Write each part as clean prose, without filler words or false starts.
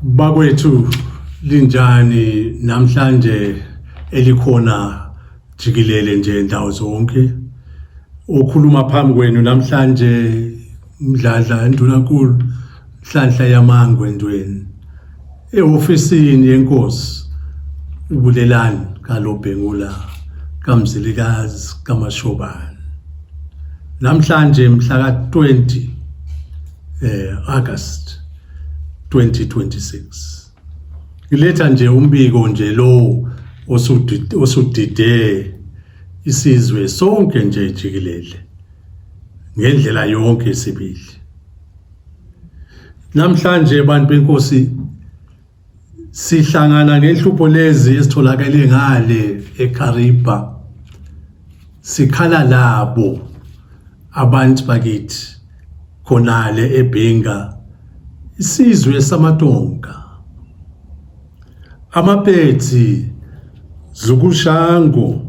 Bakwethu linjani namhlanje elikhona jikelele nje indawo zonke okhuluma phambi kwenu namhlanje Mdladla Ndunankulu Nhlanhla yaMangwe Ndweni eofisini yenkosi ubulelani kaLobhengula kaMzilikazi kaMashobane namhlanje mhla ka-20 August 2026 iletha nje umbiko nje lo osudide isizwe sonke nje jikelele ngendlela yonke sibili namhlanje bantu benkosi sihlangana ngehlupho lezi esitholakele ngale eKariba sikhala labo abantu bakithi khonale eBhenga isizwe samaTonga amapetsi zukushango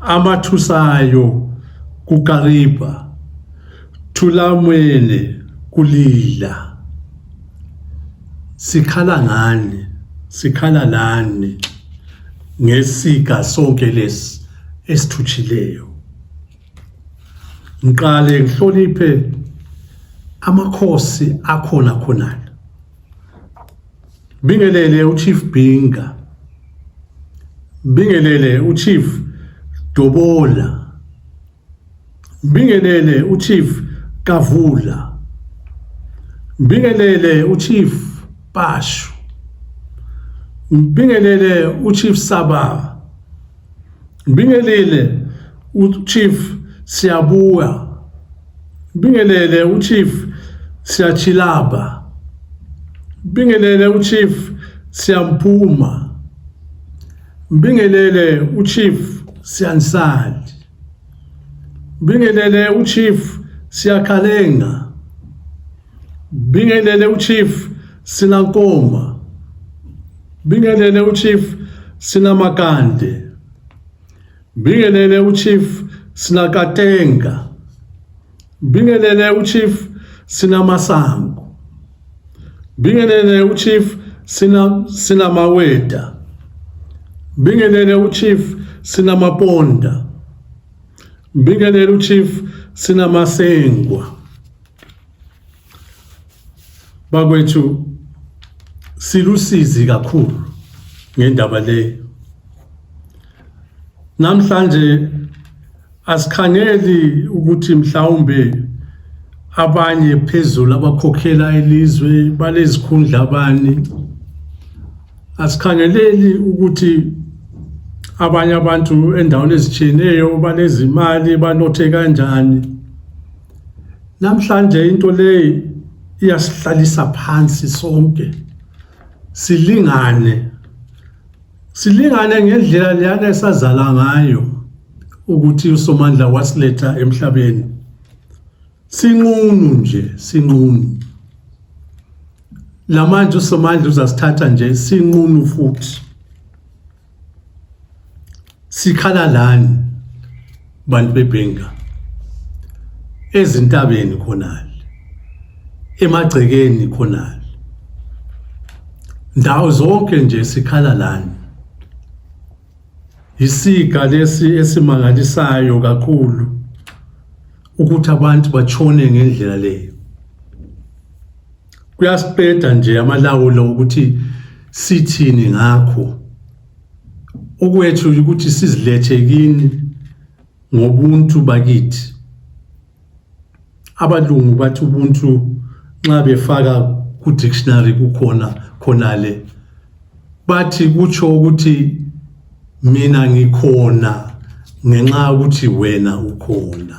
amathusayo kuKariba thulamwene kulila sikhala lani ngesika sonke lesi esithutshileyo ngiqale ngihloniphe amakhosi akhona khonala bingelele uChief Bhinga bingelele uChief Dobola bingelele uChief Kavula bingelele uChief Pashu bingelele uChief Saba bingelele uChief Siyabuya bingelele uChief Siyachilaba bingelele uChief Siyamphuma bingelele uChief Siyansali bingelele uChief Siyakhalenga bingelele uChief Sinankoma bingelele uChief Sinamakande bingelele uChief Sinakatenga bingelele uChief Sinamasango bingelele uChief Sinamaweta bingelele uChief Sinamaponda bingelele uChief Sinamasengwa bakwethu silusizi kakhulu ngendaba le namhlanje asikhangeli ukuthi mhlawumbe abanye phezulu abakhokhela elizwe balezikhundla abani asikhangeleli ukuthi abanye abantu endaweni ezitshiyeneyo balezimali banothe kanjani namhlanje into le iyasihlalisa phansi sonke silingane ngendlela leyana esazala ngayo ukuthi uSomandla wasiletha emhlabeni sinqunu lamanje uSomandla uzasithatha nje sinqunu futhi sikhala lani bantu beBhenga ezintabeni khonale emagcekeni khonale ndawo zonke nje sikhala lani isika lesi esimangalisayo kakhulu ukuthi abantu batshone ngendlela leyo kuyasipeda nje amalawulo ukuthi sithini ngakho okwethu ukuthi sizilethe kini ngobuntu bakithi abalungu bathi ubuntu nxa befaka ku dictionary khonale bathi kutsho ukuthi mina ngikhona ngenxa ukuthi wena ukhona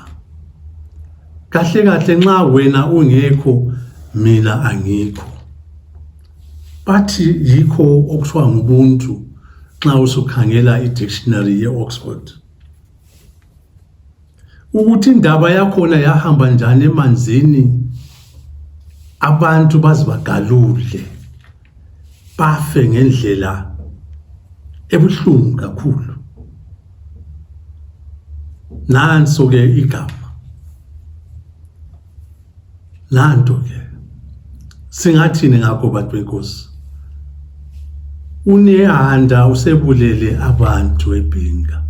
kahle nxa wena ungekho mina angikho bathi yikho okuthiwa ngubuntu nxa usukhangela i-dictionary ye-Oxford ukuthi indaba yakhona yahamba njani emanzini abantu bazibagalule bafe ngendlela ebuhlungu kakhulu nanso ke igama nanto ke singathini ngakho bantu benkosi unehanda usebulele abantu eBhinga.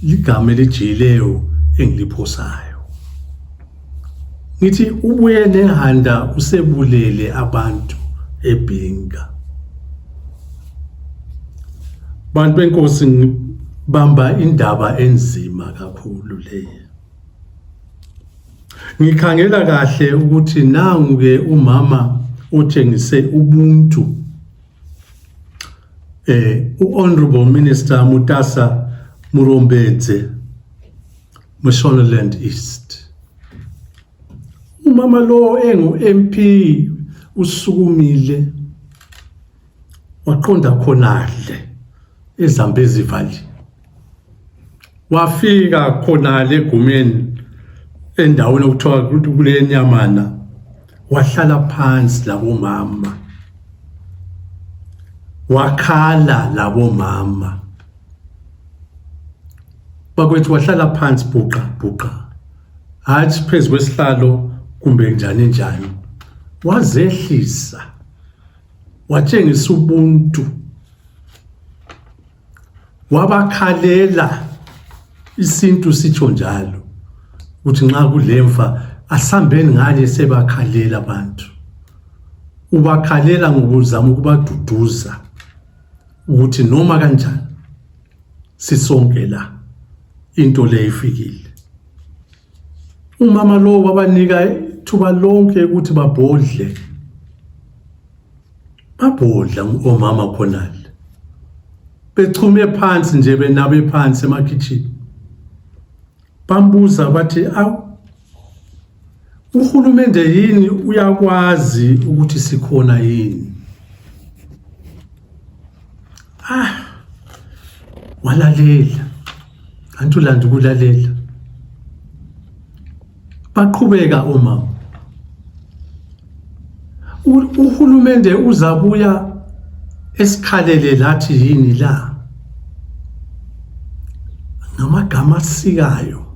Ligama elijileyo engiliphosayo. Ngithi ubuye nehanda usebulele abantu eBhinga. Bantu benkosi, ngibamba indaba enzima kakhulu leyo. Ngikhangela kahle ukuthi nangu-ke umama otshengise ubuntu, u-Honorable Minister Mutasa Murombedze, Mashonaland East. Umama lo engu-MP usukumile waqonda khonale eZambezi Valley. Wafika khonale egumeni endaweni okuthiwa kule Nyamana, wahlala phansi labomama, wakhala labomama. Bakwethu wahlala phansi bhuqa, hathi phezu kwesihlalo kumbe njani, wazehlisa, watshengisa ubuntu, wabakhalela. Isintu sitsho njalo ukuthi nxa kulemfa asambeni ngale sebakhalela abantu. Ubakhalela ngokuzama ukubaduduza ukuthi noma kanjani sisonke la into le ifikile. Umama lo wabanika thuba lonke ukuthi babhodle omama khonale, bechume phansi nje, benabe phansi emakhitshini. Bambuza bathi, awu, uhulumende yini uyakwazi ukuthi sikhona yini? Walalela, antulanda ukulalela. Baqhubeka omama. Uhulumende uzabuya esikhalele lathi yini la? Ngamagama asikayo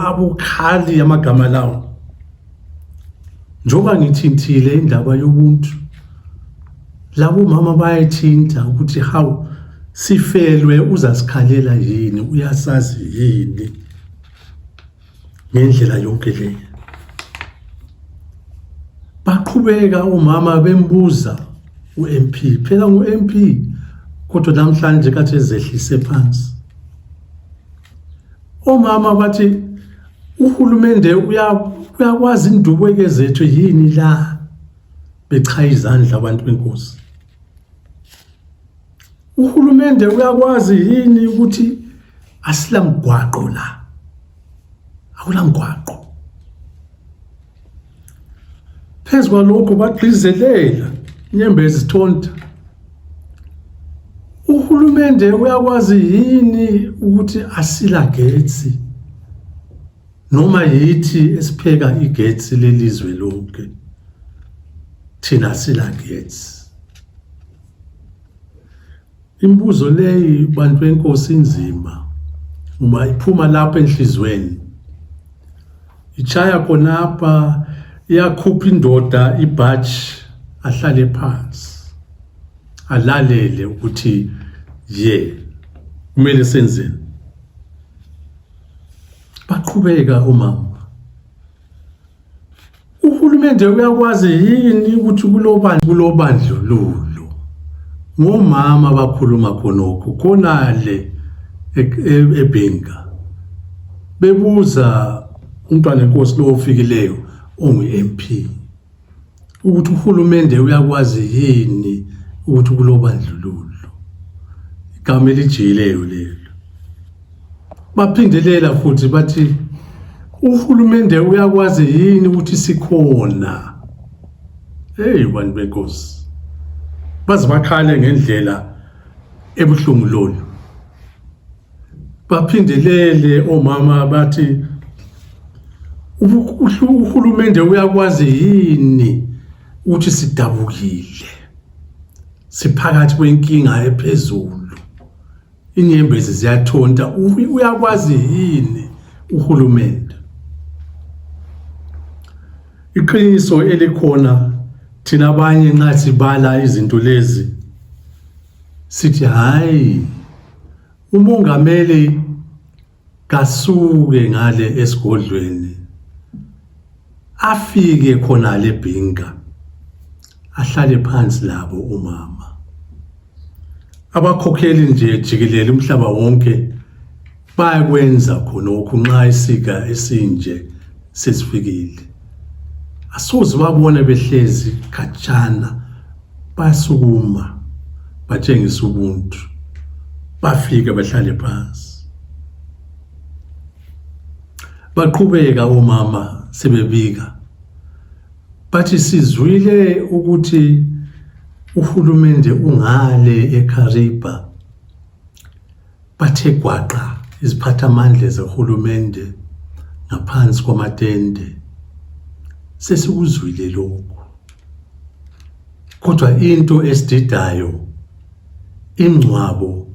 abukhali amagama lawo. Njoba ngithintile indaba yobuntu, labo mama bayayithinta ukuthi hawu sifelwe uzasikhalela yini, uyasazi yini ngendlela yonke le. Baqhubeka umama bembuza uMP, phela nguMP kodwa namhlanje kathi ezehlise phansi. Omama bathi uhulumende uyakwazi indubeke zethu yini la? Bechaya izandla abantu benkosi. Uhulumende uyakwazi yini ukuthi asila mgwaqo la? Awula mgwaqo. Phezu kwalokho bagqizelela inyembezi Sithonta. Uhulumende uyakwazi yini ukuthi asila getsi? Noma yithi esipheka igetsi lelizwe lonke, thina sila getsi. Imbuzo leyi bantu benkosi inzima, uma iphuma lapha enhlizweni, ichaya khonapha, iyakhupha indoda ibhaji, ahlale phansi, alalele ukuthi kumele senzeni. Baqhubeka umama. Uhulumende uyakwazi yini ukuthi kulobandlululo? Ngomama bakhuluma khonokho khonale eBhinga, bebuza umntwana enkosi lo ofikileyo ongu-MP ukuthi uhulumende uyakwazi yini ukuthi kulobandlululo. Igama elijiyileyo lelo. Baphindelela futhi bathi uhulumende uyakwazi yini ukuthi sikhona? Bantu benkosi, baze bakhale ngendlela ebuhlungu lolu. Baphindelele omama bathi uhulumende uyakwazi yini ukuthi sidabukile, siphakathi kwenkinga ephezulu, inyembezi ziyathonta, uyakwazi yini uhulumende? Iqiniso elikhona thina abanye nxa sibala izinto lezi sithi hayi umongameli kasuke ngale esigodlweni afike khona leBhinga ahlale phansi labo umama. Abakhokheli nje jikelele umhlaba wonke bayakwenza khonokho nxa isika esinje sesifikile. Asoze babone behlezi khatshana, basukuma batshengisa ubuntu, bafike bahlale phansi. Baqhubeka omama sebebika bathi sizwile ukuthi uhulumende ungale eKariba. Bathe gwaqa iziphathamandla zehulumende ngaphansi kwamatende. Sesikuzwile lokho, kodwa into esididayo ingcwabo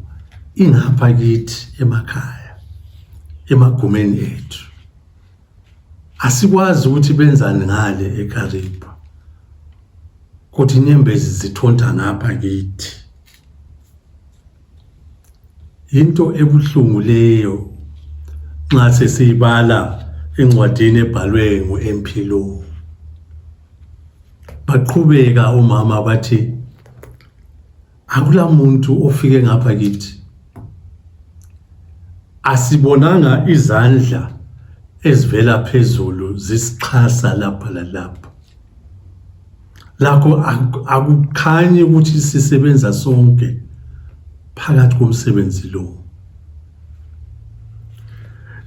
ingapha kithi emakhaya, emagumeni ethu. Asikwazi ukuthi benzani ngale eKariba, kodwa inyembezi zithonta ngapha kithi. Into ebuhlungu leyo nxa sesiyibala encwadini ebhalwe ngu-MP Law. Baqhubeka omama bathi akula muntu ofike ngapha kithi, asibonanga izandla ezivela phezulu zisixhasa lapha lalapha. Lakho akukhanyi ukuthi sisebenza sonke phakathi komsebenzi lo.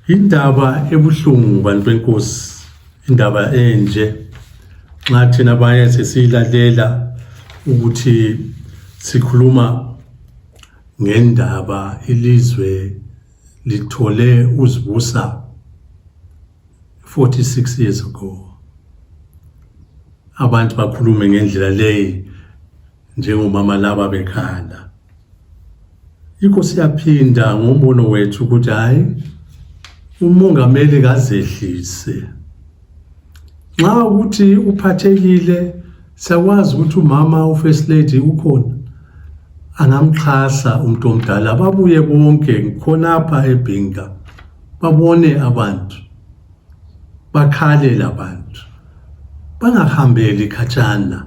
Indaba ebuhlungu bantu benkosi, indaba enje nxa thina abanye sesiyilalela ukuthi sikhuluma ngendaba ilizwe lithole uzibusa 46 years ago. Abantu bakhulume ngendlela leyi njengomama laba bekhala. Yikho siyaphinda ngombono wethu ukuthi hayi umongameli kazehlise. Nxa ukuthi uphathekile siyakwazi ukuthi umama uFirst Lady ukhona angamxhasa umuntu omdala, babuye bonke khonapha eBhinga babone abantu, bakhale labantu, bangahambeli khatshana.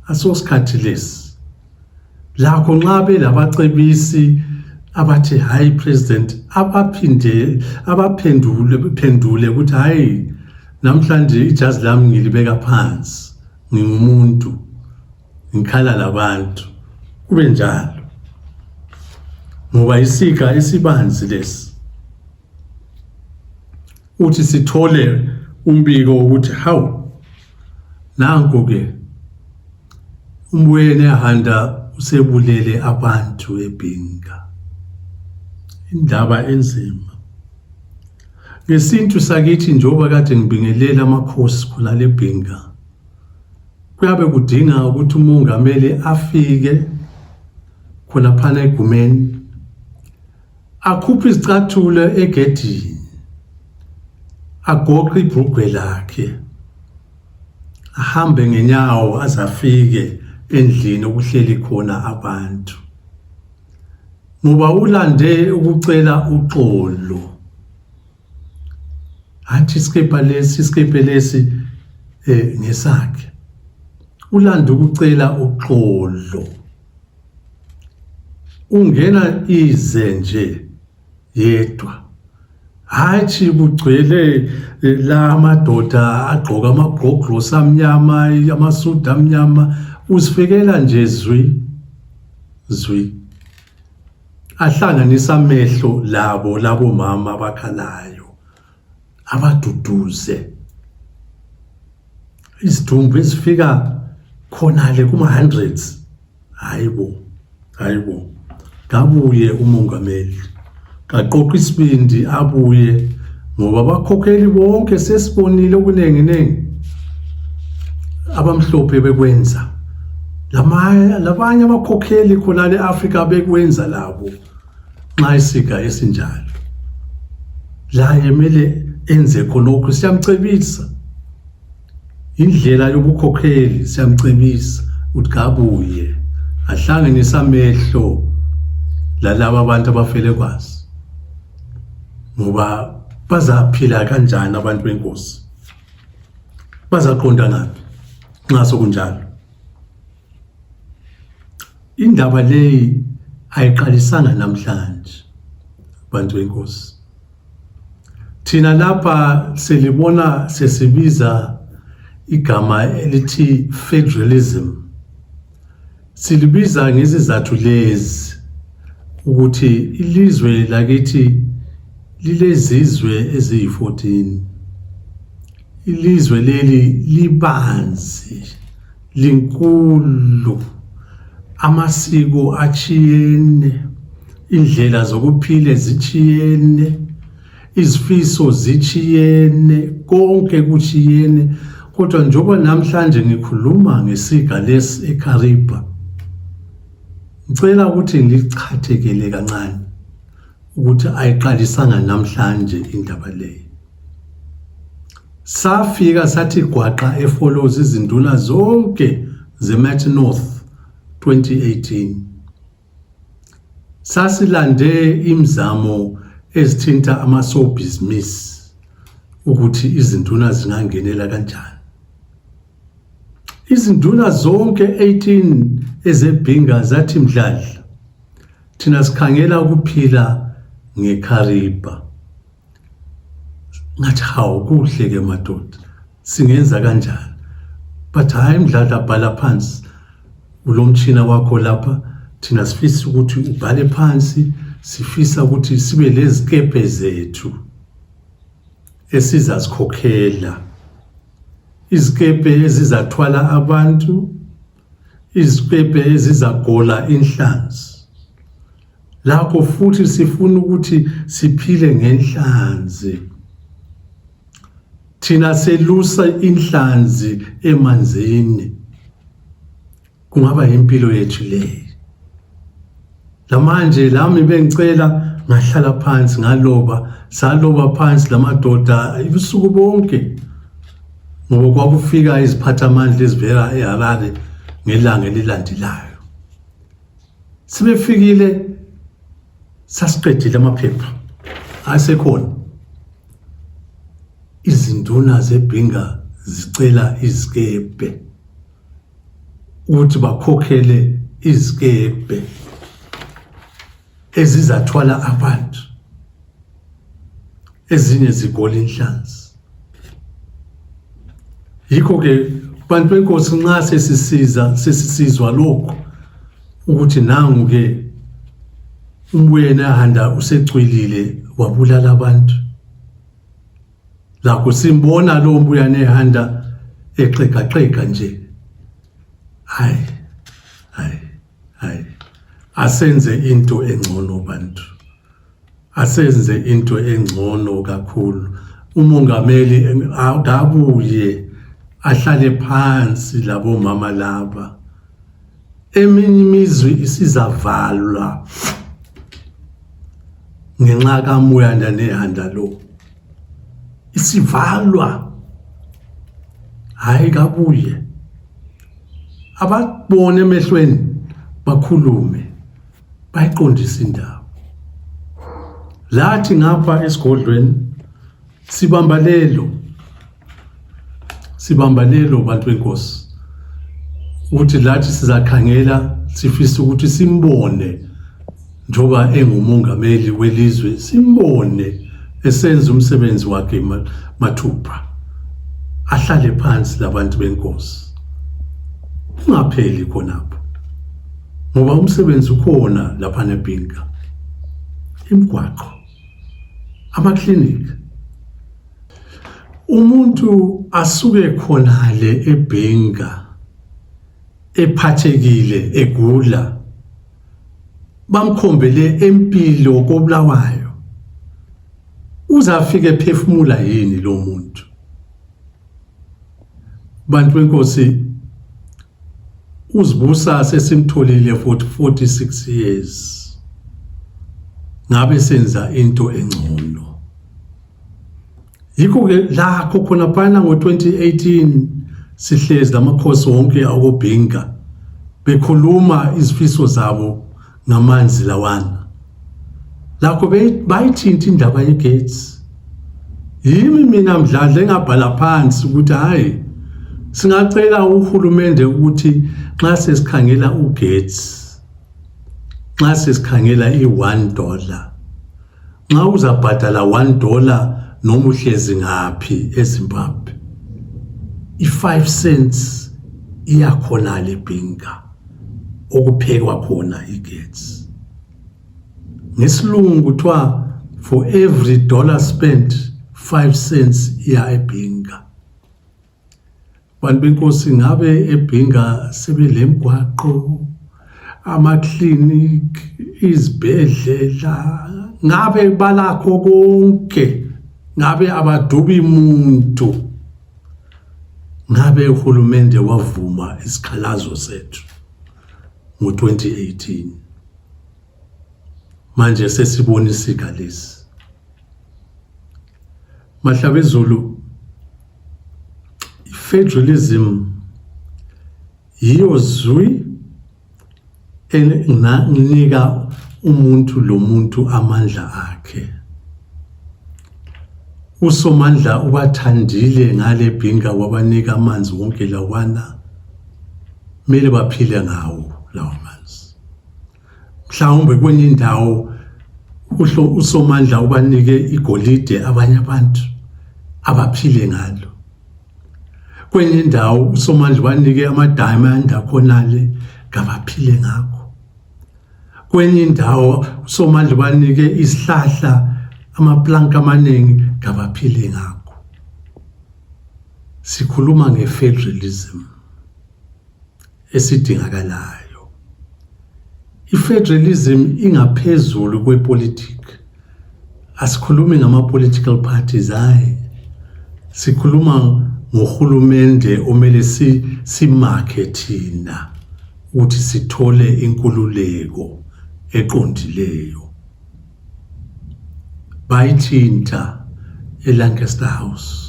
Asosikhathi lesi lakho nxa belabacebisi abathi hayi president abaphendule ukuthi hayi namhlanje ijazi lami ngilibeka phansi, ngingumuntu, ngikhala labantu, kube njalo. Ngoba isika esibanzi lesi uthi sithole umbiko ukuthi hawu nanku-ke umbuyene ehanda usebulele abantu eBhinga. Indaba enzima. Ngesintu sakithi njengoba kade ngibingelela amakhosi khona leBhinga, kuyabe kudinga ukuthi umongameli afike khona phana egumeni, akhuphe izicathulo egedini, agoqe ibhulugwe lakhe, ahambe ngenyawo azafike endlini okuhleli khona abantu. Ngoba ulande ukucela uxolo. Hathi isikephe lesi ngesakhe. Ulande ukucela uxolo. Ungena ize nje yedwa. Hathi kugcwele la madoda agqoka amagoglosi amnyama, amasudu amnyama, usifikela nje zwi. Ahlanganisa amehlo labo mama abakhalayo, abaduduze. Isidumbu esifika khonale kuma-hundreds. Hayibo. Kabuye umongameli, kaqoqa isibindi abuye, ngoba abakhokheli bonke sesibonile okunenginengi abamhlophe bekwenza. Labanye abakhokheli khona le-Afrika bekwenza labo nxa isika esinjalo. La yemele enze khonokho, siyamcebisa. indlela yobukhokheli siyamcebisa ukuthi kabuye ahlanganise amehlo lalabo abantu abafele kwazi, ngoba bazaphila kanjani abantu benkosi, bazaqonda ngaphi nxa sokunjalo. Indaba leyi ayiqalisanga namhlanje abantu benkosi. Thina lapha selibona sesibiza igama elithi federalism, silibiza ngezizathu lezi ukuthi ilizwe lakithi lilezizwe eziyi-14. Ilizwe leli libanzi, linkulu, amasiko achiyene, indlela zokuphila zichiyene, izifiso zichiyene, konke kuchiyene. Kodwa njengoba namhlanje ngikhuluma ngesiga lesi eKariba, ngicela ukuthi ngilichathekele kancane ukuthi ayiqalisanga namhlanje indaba leyo. Safika sathi gwaqa efollows izinduna zonke zeMet North 2018. Sasilande imizamo ezithinta amasobhizinisi ukuthi izinduna zingangenela kanjani. Izinduna zonke 18 ezebhinga zathi mdladla, thina sikhangela ukuphila ngeKariba. Ngathi hawu kuhle ke madoda, singenza kanjani? But hayi mdladla, bhala phansi ulomtshina wakho lapha, thina sifisa ukuthi ubhale phansi, sifisa ukuthi sibe lezikepe zethu esizasikhokhela, izikepe ezizathwala abantu, izikepe ezizagola inhlanzi. Lapho futhi sifuna ukuthi siphile ngenhlanzi, thina selusa inhlanzi emanzini. Kungaba impilo yethu leyo. Lamanje lami bengicela ngahlala phansi saloba phansi lamadoda ubusuku bonke, ngoba kwakufika iziphathamandla ezivela eHarare ngelanga elilandelayo. Sibefikile sasiqedile amaphepha asekhona, izinduna zebhinga zicela izikepe ukuthi bakhokhele izikepe ezizathwala abantu, ezinye zigola inhlanzi. Yikho ke bantu benkosi, nxa sesisizwa lokho ukuthi nangu ke umbuyena ehanda usecwilile wabulala abantu, lakho simbona lo mbuyana ehanda exegaxega nje, hayi asenze into engcono bantu, asenze into engcono kakhulu. Umongameli akabuye ahlale phansi labo mama laba. Eminye imizwe isizavalwa ngenxa kaMuyana nehanda lo, isivalwa. Hayi kabuye ababone emehlweni, bakhulume, bayiqondise indaba. Lathi ngapha esigodlweni sibamba lelo bantu benkosi, ukuthi lathi sizakhangela, sifisa ukuthi simbone njoba engumongameli welizwe, simbone esenza umsebenzi wakhe mathupha, ahlale phansi labantu benkosi. Ungapheli khonapho, ngoba umsebenzi ukhona lapha eBhinga, imigwaqo, amaklinikhi. Umuntu asuke khonale eBhinga ephathekile egula, bamkhombele empilo koBulawayo, uzafika ephefumula yini lo muntu? Bantu benkosi, uzibusa sesimtholile for 46 years, ngabe senza into engcono. Yikho ke lakho khona phana ngo-2018 sihlezi lamakhosi wonke akobhinga bekhuluma izifiso zabo ngamanzi lawana. Lakho bayithinta indaba yegesi. Yimi mina Mdladla engabhala phansi ukuthi hayi singacela uhulumende ukuthi nxa sesikhangela ugesi, nxa sesikhangela $1, nxa uzabhadala $1 noma uhlezi ngaphi eZimbabwe, i5 cents iyakhona lebhinga okuphekwa khona igesi. Ngesilungu kuthiwa for every dollar spent 5 cents iya ebhinga. Bantu benkosi, ngabe ebhinga sebelemgwaqo, ama-clinic, izibhedlela, ngabe balakho konke, ngabe abadubi muntu, ngabe uhulumende wavuma isikhalazo sethu ngo-2018. Manje sesibona isika lesi. Mahlabezulu, federalism yiyo zwi enika umuntu lo muntu amandla akhe. USomandla ubathandile ngale bhinga wabanika amanzi wonke lawana, mele baphile ngawo lawo manzi. Mhlawumbe kwenye indawo uSomandla ubanike igolide abanye abantu abaphile ngalo. Kwenye indawo uSomandla ubanike ama-diamond akhonale kabaphile ngakho. Kwenye indawo uSomandla ubanike isihlahla amaplanka amaningi kabaphile ngakho. Sikhuluma nge-federalism esidingakalayo. I-federalism ingaphezulu kwepolitiki. Asikhulumi ngama-political parties, hayi. Sikhuluma ngohulumende omele simakhe thina ukuthi sithole inkululeko eqondileyo. Bayithinta eLancaster House.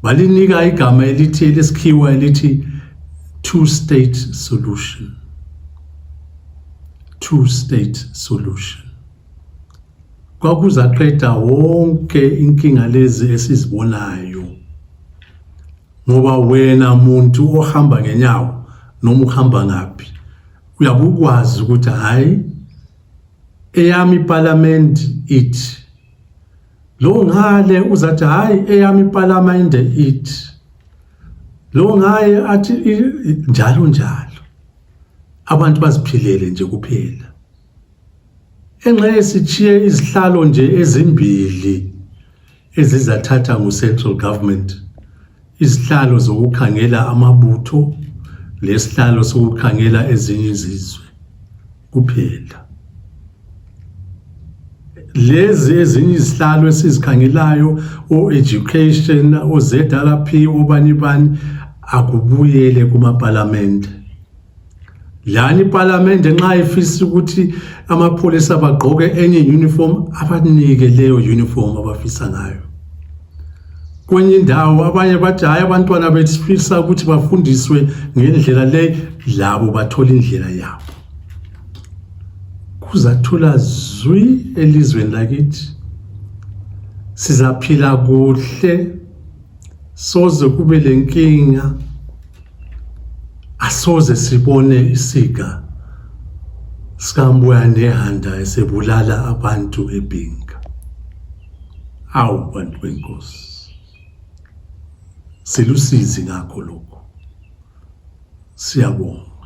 Balinika igama elithi elesikhiwa elithi two-state solution. Two-state solution. Kwakuzaqeda wonke inkinga lezi esizibonayo. Ngoba wena muntu ohamba ngenyawo noma uhamba ngaphi, uyabukwazi ukuthi hayi eyami iparliament ithi. Lo ngale uzathi hayi eyami iparliament ithi. Lo ngaye athi njalo njalo. Abantu baziphilele nje kuphela. Enxe sichiye izihlalo nje ezimbili ezizathatha ngu-central government. Izihlalo zokukhangela amabutho lesihlalo sokukhangela ezinye izizwe kuphela. Lezi ezinye izihlalo esizikhangelayo o-education, o-ZRP, obani akubuyele kuma-parliament. Lani iparliament nxa ifisa ukuthi amapholisa bagqoke enye uniform, abanike leyo uniform abafisa ngayo. Kwenye indawo abanye bathi hayi abantwana besifisa ukuthi bafundiswe ngendlela le, labo bathola indlela yabo. Kuzathola zwi elizweni lakithi. Sizaphila kuhle, soze kube lenkinga. Asoze sibone isika sikambuya nehanda esebulala abantu ebhinga. Awu bantu benkosi, silusizi ngakho lokho. Siyabonga.